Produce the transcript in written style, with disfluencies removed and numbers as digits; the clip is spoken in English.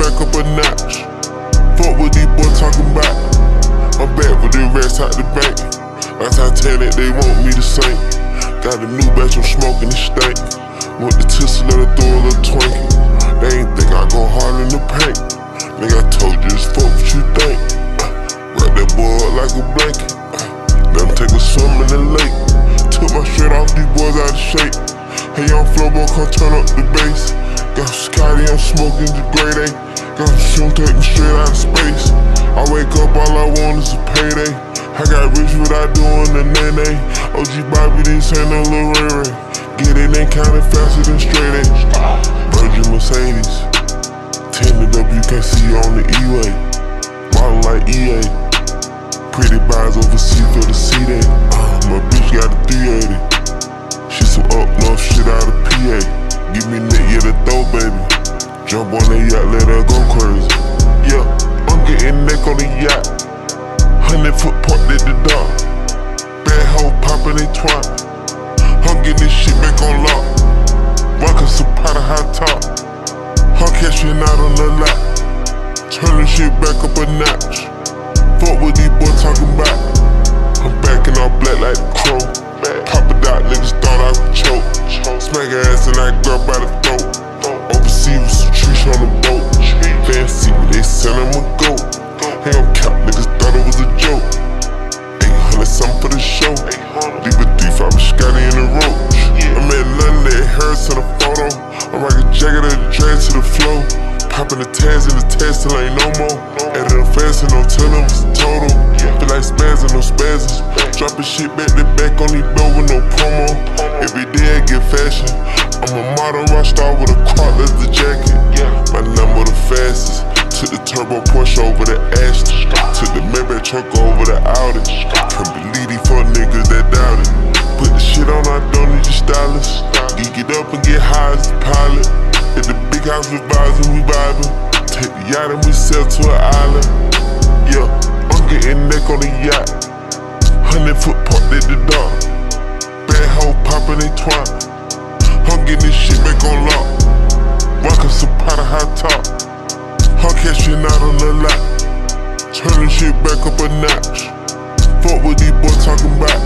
back up a notch. Fuck what these boys talking about. I'm back with the rest out the bank. Like Titanic, they want me to sink. Got a new batch, I'm smoking the stank. Want the Tesla, let her throw a little twinkie. They ain't think I go hard in the paint. Nigga, I told you it's fuck what you think. Wrap that boy up like a blanket. Let him take a swim in the lake. Took my shirt off, these boys out of shape. Hey, young Flowboy, come turn up the bass. Got Scotty, I'm smoking the grade A. Got some take me straight out of space. I wake up, all I want is a payday. I got rich without doing the nene. OG Bobby, this ain't no little Ray Ray. Get it in counting faster than straight A. Virgin Mercedes. Tinted up, you can't see on the E-way. Ballin' like EA. Pretty buys overseas for the C-Day. My bitch got a 380. She some up north shit out of PA. Give me neck, yeah, the throw, baby. Jump on that yacht, let her go crazy. Yeah, I'm getting neck on the yacht. 100-foot parked at the dock. Bad hoe poppin' they twat. I'm getting this shit back on lock. Walkin' some pot of high top. I'm cashing out on the lot. Turn this shit back up a notch. Fuck what these boys talking about. I'm backing all black like the crow. Pop it out, niggas thought I would choke. Smack her ass and I grab by the throat. Overseas with some trees on the boat. Fancy, but they send him a goat. Hey, I'm cap, niggas thought it was a joke. 800 something for the show. Leave a thief, I was Scotty in the roach. I'm in London, they Harris in a photo. I'm like a jacket of the dreads to the flow. Popping the tags in the test till ain't no more. Added a fast and no telling was total. Feel like spazzing, no spazzes. Dropping shit back to back on these bills with no promo. Every day I get fashion. I'm a modern rock star with a crop leather jacket. My Lambo the fastest. Took the turbo Porsche over the Aston. Took the Maybach truck over the Audi. Can't believe these fuck niggas that doubt it. Put the shit on, I don't need your stylist. Geek it up and get high as a pilot. At the big house we vibing, we vibing. Take the yacht and we sail to an island. Yeah, I'm getting neck on the yacht. 100-foot parked at the dock. Bad hoe poppin' they twat. I'm getting this shit back on lock. Walkin' some pot of high top. I'm cashing out on the lot. Turn this shit back up a notch. Fuck what these boys talking about.